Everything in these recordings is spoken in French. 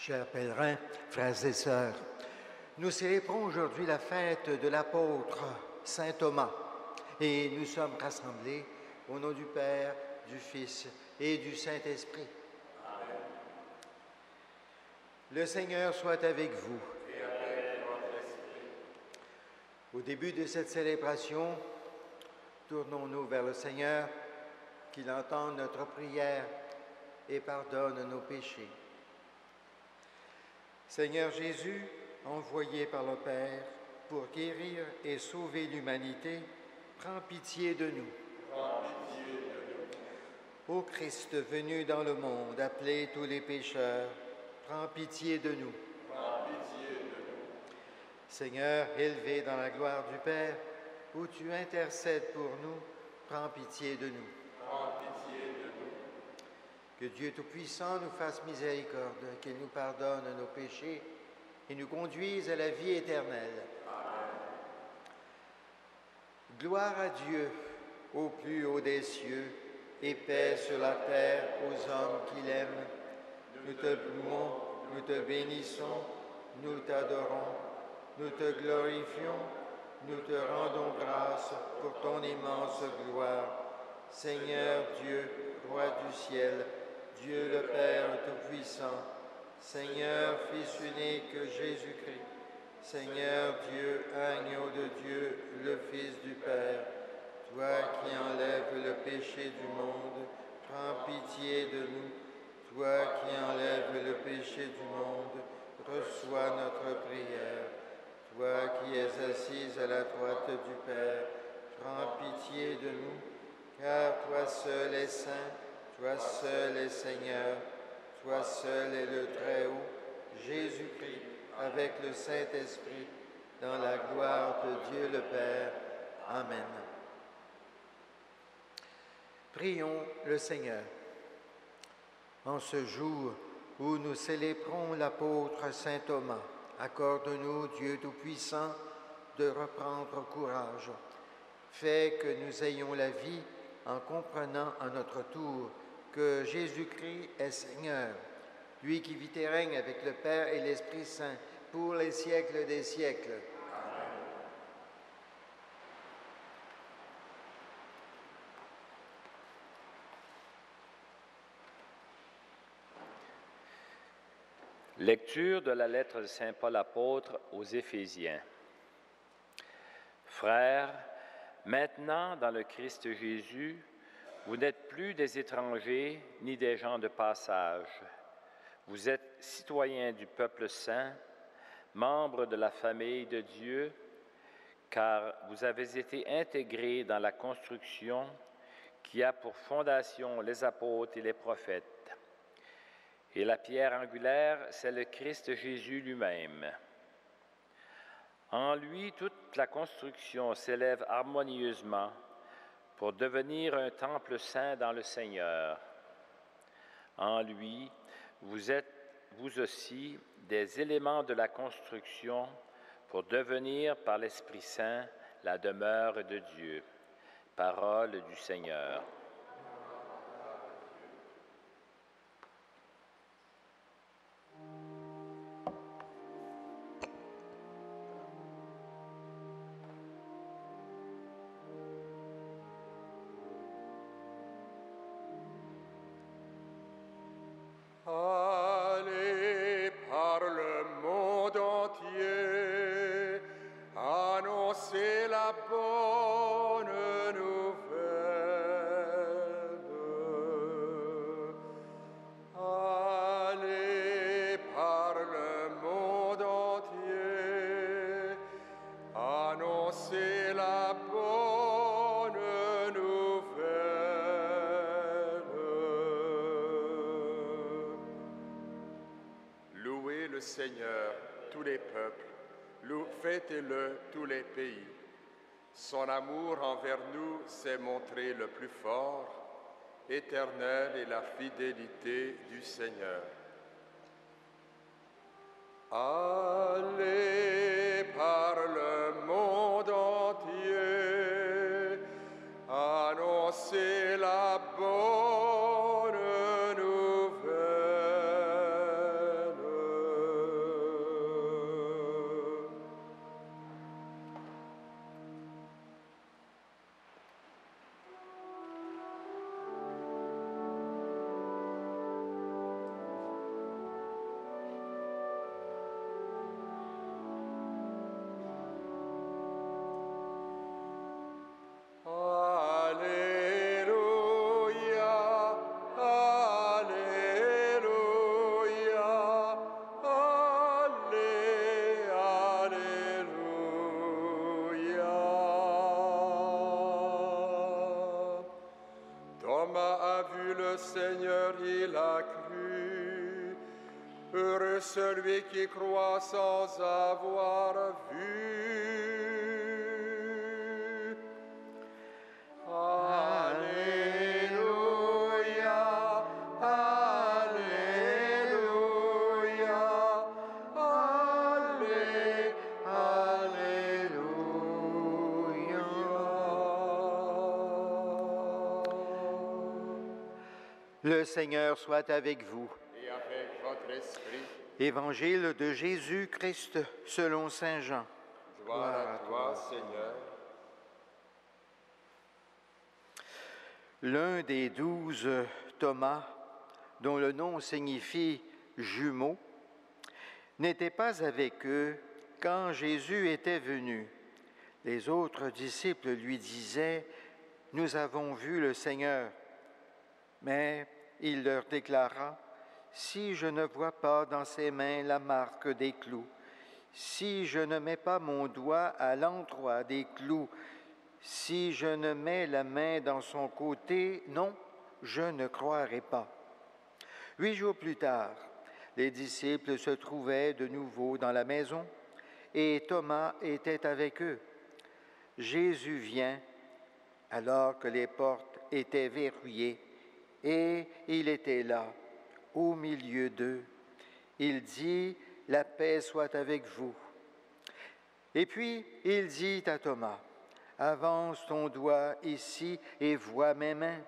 Chers pèlerins, frères et sœurs, nous célébrons aujourd'hui la fête de l'apôtre Saint Thomas et nous sommes rassemblés au nom du Père, du Fils et du Saint-Esprit. Amen. Le Seigneur soit avec vous. Et avec votre esprit. Au début de cette célébration, tournons-nous vers le Seigneur, qu'il entende notre prière et pardonne nos péchés. Seigneur Jésus, envoyé par le Père pour guérir et sauver l'humanité, prends pitié de nous. Prends pitié de nous. Ô Christ venu dans le monde, appeler tous les pécheurs, prends pitié de nous. Prends pitié de nous. Seigneur, élevé dans la gloire du Père, où tu intercèdes pour nous, prends pitié de nous. Prends pitié de nous. Que Dieu Tout-Puissant nous fasse miséricorde, qu'il nous pardonne nos péchés et nous conduise à la vie éternelle. Amen. Gloire à Dieu, au plus haut des cieux, et paix sur la terre aux hommes qu'il aime. Nous te louons, nous te bénissons, nous t'adorons, nous te glorifions, nous te rendons grâce pour ton immense gloire. Seigneur Dieu, Roi du ciel, Dieu le Père Tout-Puissant, Seigneur Fils unique Jésus-Christ, Seigneur Dieu, agneau de Dieu, le Fils du Père, toi qui enlèves le péché du monde, prends pitié de nous. Toi qui enlèves le péché du monde, reçois notre prière. Toi qui es assise à la droite du Père, prends pitié de nous, car toi seul es saint, toi seul es Seigneur, toi seul est le Très-Haut, Jésus-Christ, avec le Saint-Esprit, dans la gloire de Dieu le Père. Amen. Prions le Seigneur. En ce jour où nous célébrons l'apôtre Saint Thomas, accorde-nous, Dieu Tout-Puissant, de reprendre courage. Fais que nous ayons la vie en comprenant à notre tour que Jésus-Christ est Seigneur, lui qui vit et règne avec le Père et l'Esprit Saint pour les siècles des siècles. Amen. Lecture de la lettre de Saint Paul apôtre aux Éphésiens. Frères, maintenant dans le Christ Jésus, vous n'êtes plus des étrangers ni des gens de passage. Vous êtes citoyens du peuple saint, membres de la famille de Dieu, car vous avez été intégrés dans la construction qui a pour fondation les apôtres et les prophètes. Et la pierre angulaire, c'est le Christ Jésus lui-même. En lui, toute la construction s'élève harmonieusement pour devenir un temple saint dans le Seigneur. En lui, vous êtes, vous aussi, des éléments de la construction pour devenir, par l'Esprit Saint, la demeure de Dieu. Parole du Seigneur. Allez par le monde entier, annoncez la bonne nouvelle. Allez par le monde entier, annoncez la bonne nouvelle. Louez le Seigneur, tous les peuples, fêtez-le tous les pays. Son amour envers nous s'est montré le plus fort, éternelle est la fidélité du Seigneur. Allez par le monde entier, annoncez la bonne nouvelle. celui qui croit sans avoir vu. Alléluia, Alléluia, Alléluia. Le Seigneur soit avec vous. Et avec votre esprit, Évangile de Jésus-Christ selon Saint Jean. gloire à toi, Seigneur. L'un des 12, Thomas, dont le nom signifie jumeau, n'était pas avec eux quand Jésus était venu. Les autres disciples lui disaient « Nous avons vu le Seigneur ». Mais il leur déclara « Si je ne vois pas dans ses mains la marque des clous, si je ne mets pas mon doigt à l'endroit des clous, si je ne mets la main dans son côté, non, je ne croirai pas. » 8 jours plus tard, les disciples se trouvaient de nouveau dans la maison et Thomas était avec eux. Jésus vient alors que les portes étaient verrouillées et il était là, au milieu d'eux. Il dit « La paix soit avec vous. » Et puis il dit à Thomas « Avance ton doigt ici et vois mes mains.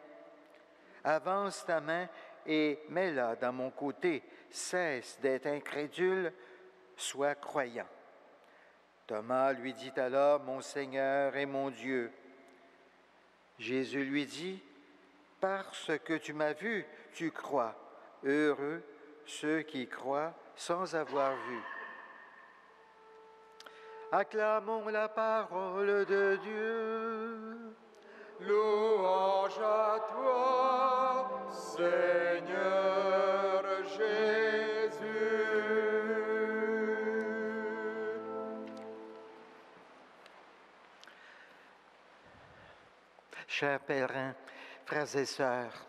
Avance ta main et mets-la dans mon côté. Cesse d'être incrédule, sois croyant. » Thomas lui dit alors « Mon Seigneur et mon Dieu. » Jésus lui dit « Parce que tu m'as vu, tu crois. Heureux ceux qui croient sans avoir vu. » Acclamons la parole de Dieu. Louange à toi, Seigneur Jésus. Chers pèlerins, frères et sœurs,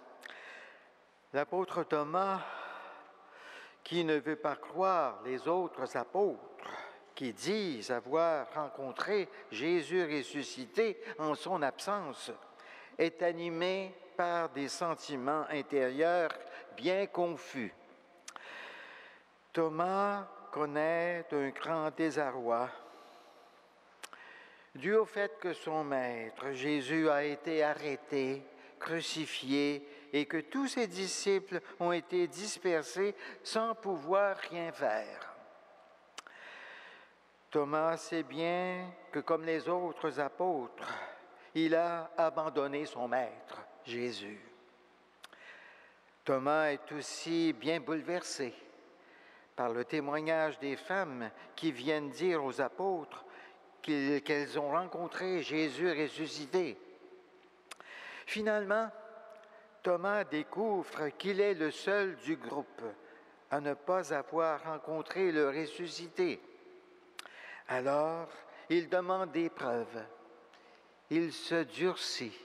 l'apôtre Thomas, qui ne veut pas croire les autres apôtres, qui disent avoir rencontré Jésus ressuscité en son absence, est animé par des sentiments intérieurs bien confus. Thomas connaît un grand désarroi dû au fait que son maître, Jésus, a été arrêté, crucifié et que tous ses disciples ont été dispersés sans pouvoir rien faire. Thomas sait bien que, comme les autres apôtres, il a abandonné son maître, Jésus. Thomas est aussi bien bouleversé par le témoignage des femmes qui viennent dire aux apôtres qu'elles ont rencontré Jésus ressuscité. Finalement, Thomas découvre qu'il est le seul du groupe à ne pas avoir rencontré le ressuscité. Alors, il demande des preuves. Il se durcit.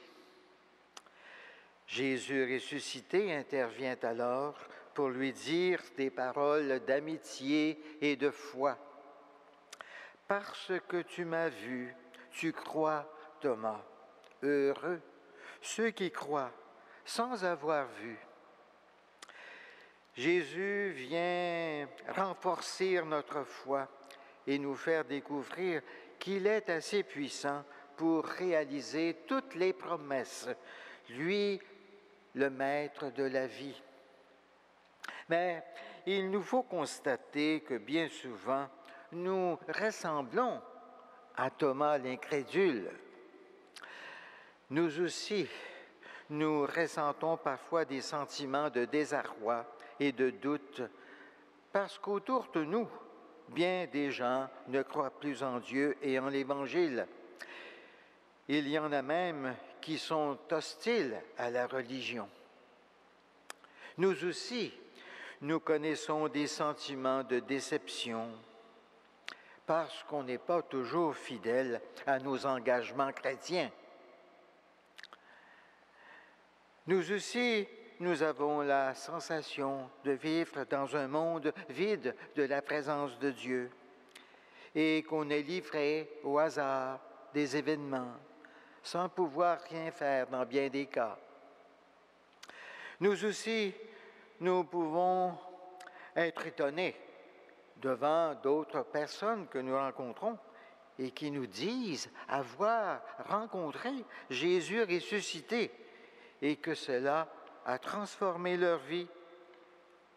Jésus ressuscité intervient alors pour lui dire des paroles d'amitié et de foi. « Parce que tu m'as vu, tu crois, Thomas. Heureux ceux qui croient sans avoir vu. » Jésus vient renforcer notre foi et nous faire découvrir qu'il est assez puissant pour réaliser toutes les promesses, lui, le maître de la vie. Mais il nous faut constater que bien souvent, nous ressemblons à Thomas l'incrédule. Nous aussi, nous ressentons parfois des sentiments de désarroi et de doute parce qu'autour de nous, bien des gens ne croient plus en Dieu et en l'Évangile. Il y en a même qui sont hostiles à la religion. Nous aussi, nous connaissons des sentiments de déception parce qu'on n'est pas toujours fidèle à nos engagements chrétiens. Nous aussi, nous avons la sensation de vivre dans un monde vide de la présence de Dieu et qu'on est livré au hasard des événements sans pouvoir rien faire dans bien des cas. Nous aussi, nous pouvons être étonnés devant d'autres personnes que nous rencontrons et qui nous disent avoir rencontré Jésus ressuscité et que cela a transformé leur vie,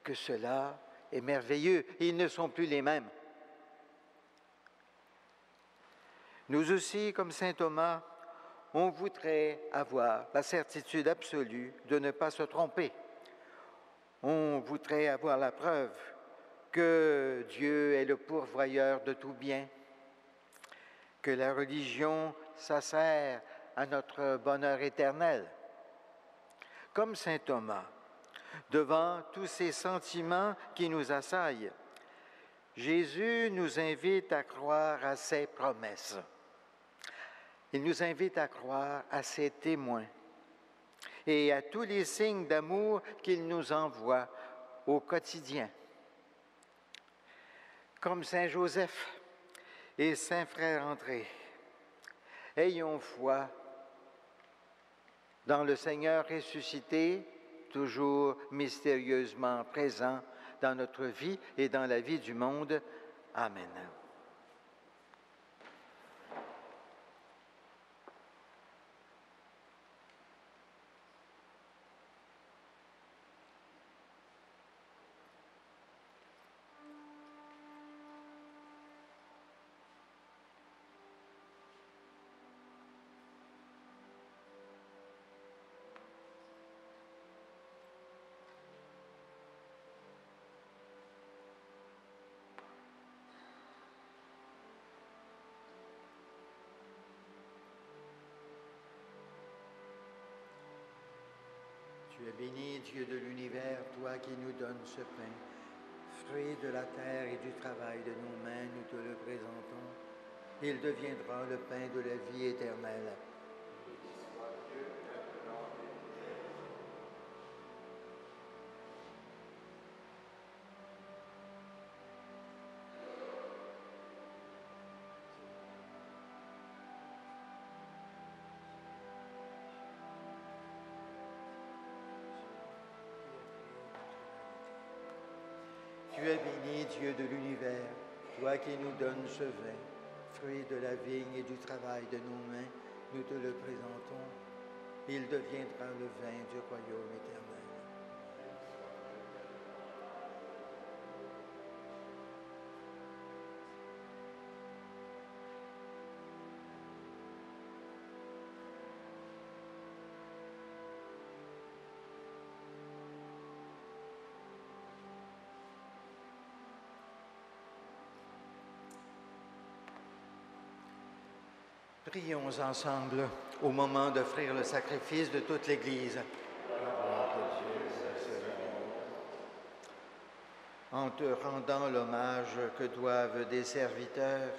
que cela est merveilleux. Ils ne sont plus les mêmes. Nous aussi, comme saint Thomas, on voudrait avoir la certitude absolue de ne pas se tromper. On voudrait avoir la preuve que Dieu est le pourvoyeur de tout bien, que la religion, ça sert à notre bonheur éternel. Comme saint Thomas, devant tous ces sentiments qui nous assaillent, Jésus nous invite à croire à ses promesses. Il nous invite à croire à ses témoins et à tous les signes d'amour qu'il nous envoie au quotidien. Comme saint Joseph et saint frère André, ayons foi dans le Seigneur ressuscité, toujours mystérieusement présent dans notre vie et dans la vie du monde. Amen. Tu es béni, Dieu de l'univers, toi qui nous donnes ce pain, fruit de la terre et du travail de nos mains, nous te le présentons. Il deviendra le pain de la vie éternelle. Tu es béni, Dieu de l'univers, toi qui nous donnes ce vin, fruit de la vigne et du travail de nos mains, nous te le présentons. Il deviendra le vin du royaume éternel. Prions ensemble au moment d'offrir le sacrifice de toute l'Église. En te rendant l'hommage que doivent des serviteurs,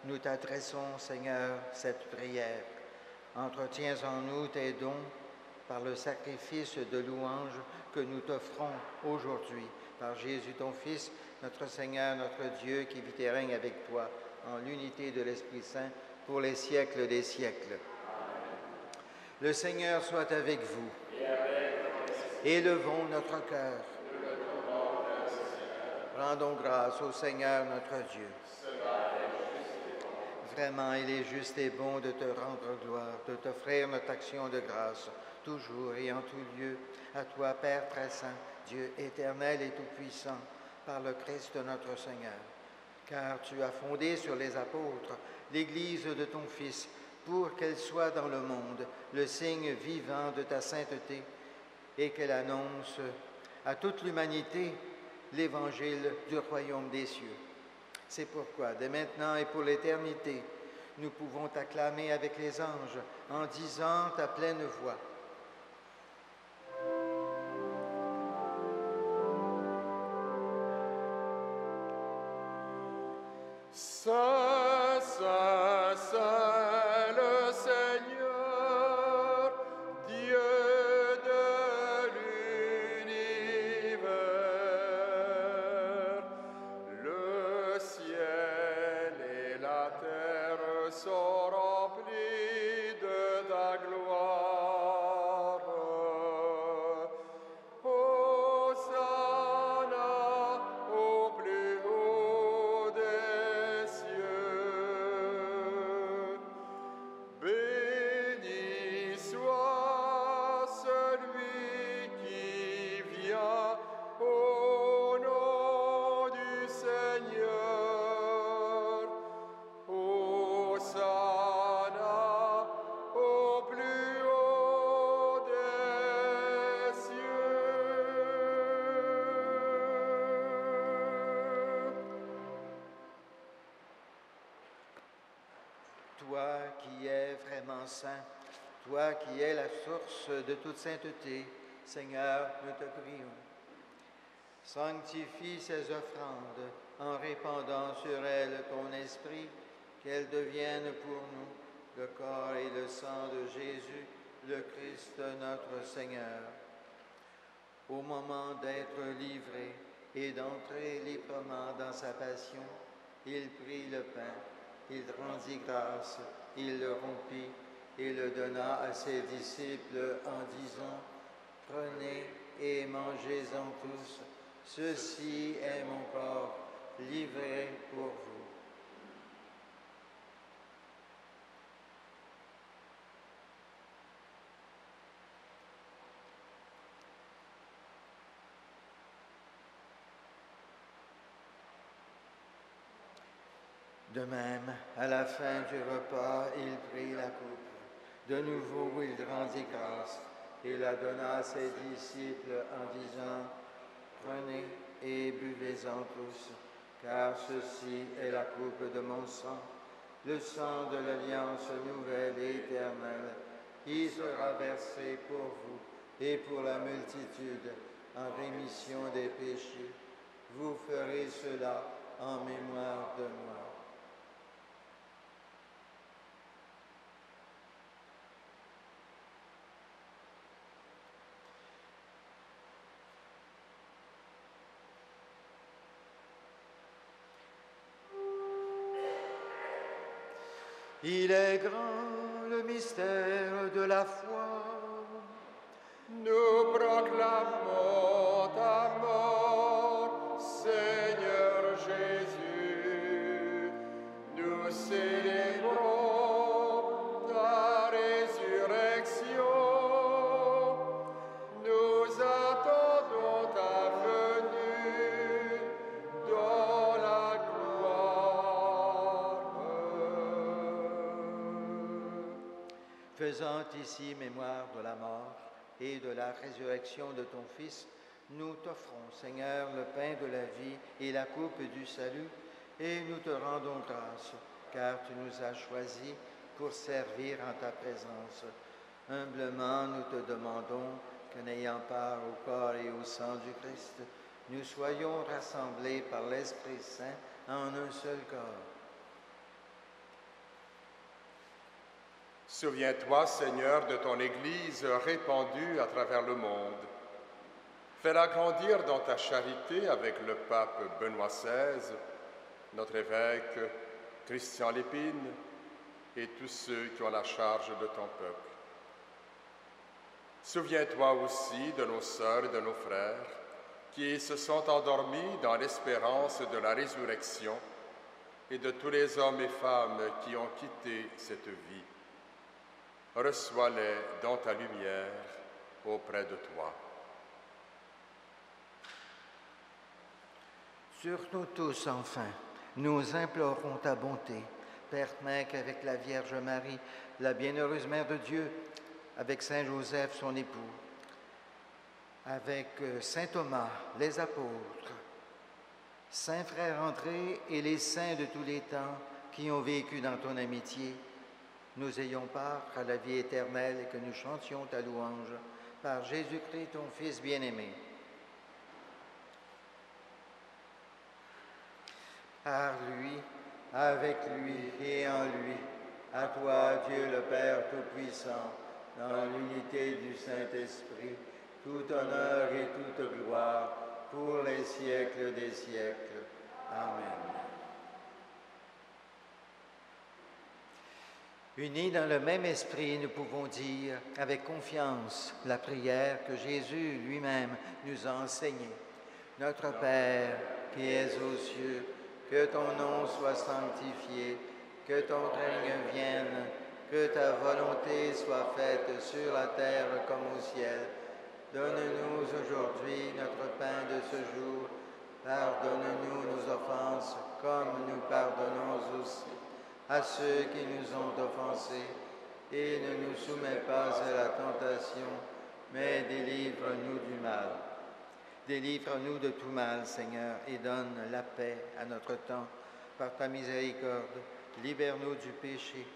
nous t'adressons, Seigneur, cette prière. Entretiens en nous tes dons par le sacrifice de louange que nous t'offrons aujourd'hui. Par Jésus, ton Fils, notre Seigneur, notre Dieu, qui vit et règne avec toi en l'unité de l'Esprit Saint, pour les siècles des siècles. Le Seigneur soit avec vous. Élevons notre cœur. Rendons grâce au Seigneur notre Dieu. Vraiment, il est juste et bon de te rendre gloire, de t'offrir notre action de grâce, toujours et en tout lieu, à toi, Père très saint, Dieu éternel et tout-puissant, par le Christ notre Seigneur. Car tu as fondé sur les apôtres l'Église de ton Fils, pour qu'elle soit dans le monde le signe vivant de ta sainteté et qu'elle annonce à toute l'humanité l'évangile du royaume des cieux. C'est pourquoi, dès maintenant et pour l'éternité, nous pouvons t'acclamer avec les anges en disant à pleine voix. Saint, Saint, Saint, le Seigneur, Dieu de l'univers. toi qui es vraiment saint, toi qui es la source de toute sainteté, Seigneur, nous te prions. Sanctifie ces offrandes en répandant sur elles ton esprit, qu'elles deviennent pour nous le corps et le sang de Jésus, le Christ notre Seigneur. Au moment d'être livré et d'entrer librement dans sa passion, il prit le pain, il rendit grâce, il le rompit et le donna à ses disciples en disant « Prenez et mangez-en tous, ceci est mon corps livré pour vous. » De même, à la fin du repas, il prit la coupe. De nouveau, il rendit grâce et la donna à ses disciples en disant « Prenez et buvez-en tous, car ceci est la coupe de mon sang, le sang de l'alliance nouvelle et éternelle, qui sera versé pour vous et pour la multitude en rémission des péchés. Vous ferez cela en mémoire de moi. » Il est grand le mystère de la foi. Nous proclamons ta mort, Seigneur Jésus. Nous célébrons ta résurrection. Nous attendons ta venue dans la gloire. Faisant ici mémoire de la mort et de la résurrection de ton Fils, nous t'offrons, Seigneur, le pain de la vie et la coupe du salut, et nous te rendons grâce, car tu nous as choisis pour servir en ta présence. Humblement, nous te demandons que, n'ayant part au corps et au sang du Christ, nous soyons rassemblés par l'Esprit Saint en un seul corps. Souviens-toi, Seigneur, de ton Église répandue à travers le monde. Fais-la grandir dans ta charité avec le pape Benoît XVI, notre évêque Christian Lépine et tous ceux qui ont la charge de ton peuple. Souviens-toi aussi de nos sœurs et de nos frères qui se sont endormis dans l'espérance de la résurrection et de tous les hommes et femmes qui ont quitté cette vie. Reçois-les dans ta lumière auprès de toi. Sur nous tous, enfin, nous implorons ta bonté. Permets qu'avec la Vierge Marie, la bienheureuse Mère de Dieu, avec Saint Joseph, son époux, avec Saint Thomas, les apôtres, Saint Frère André et les saints de tous les temps qui ont vécu dans ton amitié, nous ayons part à la vie éternelle et que nous chantions ta louange par Jésus-Christ, ton Fils bien-aimé. Par lui, avec lui et en lui, à toi, Dieu le Père Tout-Puissant, dans l'unité du Saint-Esprit, tout honneur et toute gloire pour les siècles des siècles. Amen. Unis dans le même esprit, nous pouvons dire avec confiance la prière que Jésus lui-même nous a enseignée. Notre Père, qui es aux cieux, que ton nom soit sanctifié, que ton règne vienne, que ta volonté soit faite sur la terre comme au ciel. Donne-nous aujourd'hui notre pain de ce jour. Pardonne-nous nos offenses, comme nous pardonnons aussi à ceux qui nous ont offensés, et ne nous soumets pas à la tentation, mais délivre-nous du mal. Délivre-nous de tout mal, Seigneur, et donne la paix à notre temps. Par ta miséricorde, libère-nous du péché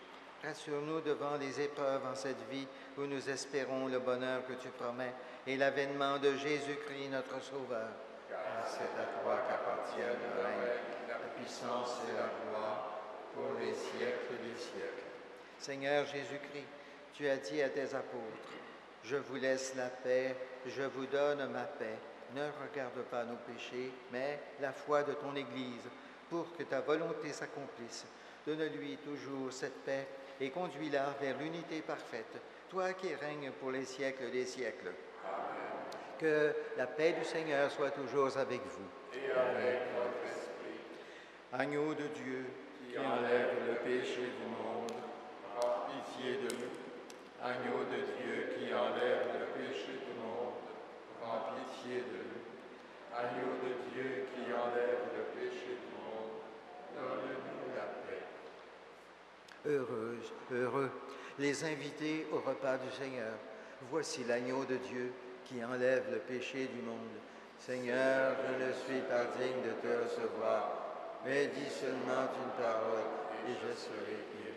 Rassure-nous devant les épreuves en cette vie où nous espérons le bonheur que tu promets et l'avènement de Jésus-Christ, notre Sauveur. Car c'est à toi qu'appartient le règne, la puissance et la gloire pour les siècles des siècles. Seigneur Jésus-Christ, tu as dit à tes apôtres, « Je vous laisse la paix, je vous donne ma paix. Ne regarde pas nos péchés, mais la foi de ton Église, pour que ta volonté s'accomplisse. Donne-lui toujours cette paix et conduis-la vers l'unité parfaite, toi qui règnes pour les siècles des siècles. » Amen. Que la paix du Seigneur soit toujours avec vous. Et avec votre esprit. Agneau de Dieu, qui enlève le péché du monde, prends pitié de nous. Agneau de Dieu, qui enlève le péché du monde, prends pitié de nous. Agneau de Dieu, qui enlève le péché du monde, donne-nous la paix. Heureuse, heureux, les invités au repas du Seigneur. Voici l'agneau de Dieu qui enlève le péché du monde. Seigneur, je ne suis pas digne de te recevoir, mais dis seulement une parole et je serai guéri.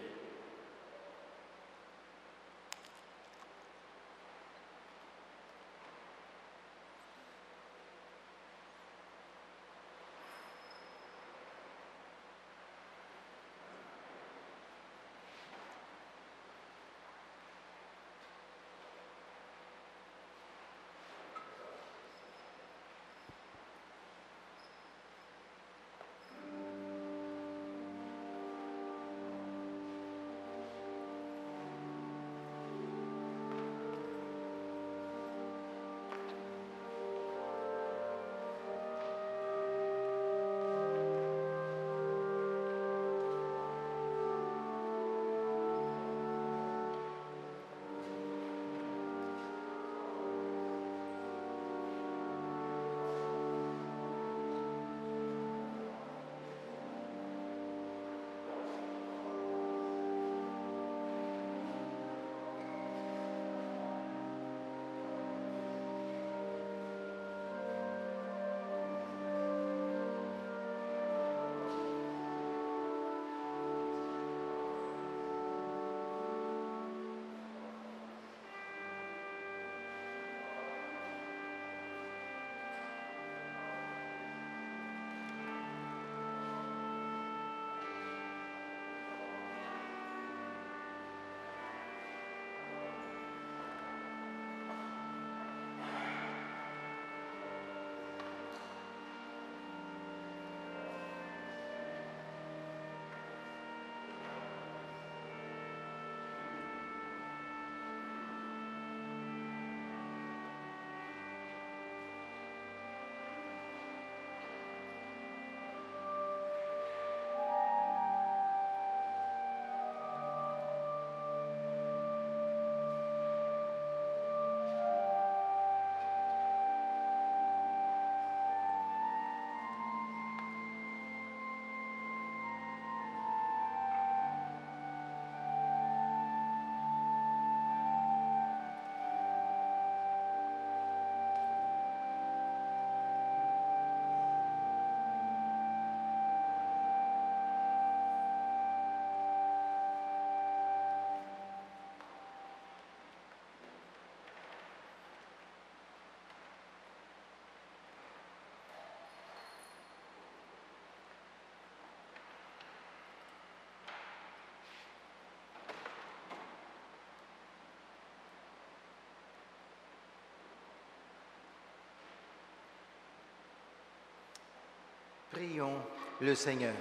Prions le Seigneur.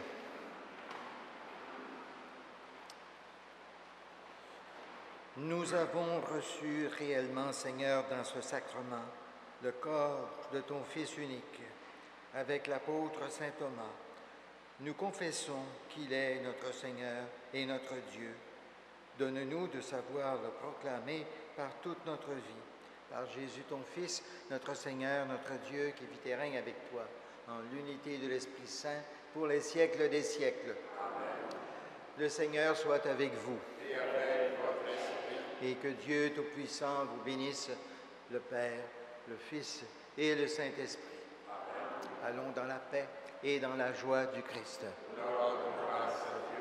Nous avons reçu réellement, Seigneur, dans ce sacrement, le corps de ton Fils unique, avec l'apôtre saint Thomas. Nous confessons qu'il est notre Seigneur et notre Dieu. Donne-nous de savoir le proclamer par toute notre vie. Par Jésus, ton Fils, notre Seigneur, notre Dieu, qui vit et règne avec toi, en l'unité de l'Esprit Saint, pour les siècles des siècles. Amen. Le Seigneur soit avec vous. Et avec votre esprit. Et que Dieu Tout-Puissant vous bénisse, le Père, le Fils et le Saint-Esprit. Amen. Allons dans la paix et dans la joie du Christ. Nous rendons grâce à Dieu.